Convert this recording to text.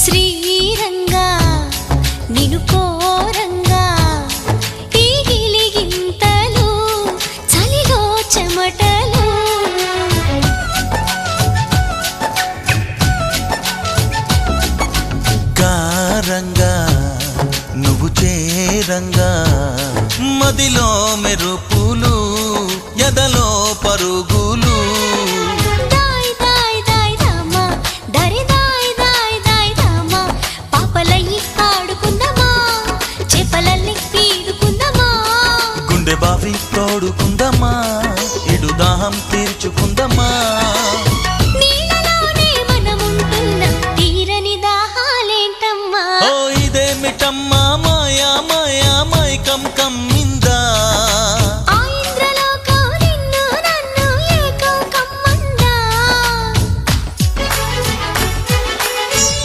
శ్రీరంగా నిను కోరంగా ఈ గిలిగింతలు చలిలో చెమటలు గారంగా నువ్వు చేరంగా మదిలో మెరుపులు ఎదలో పరుగు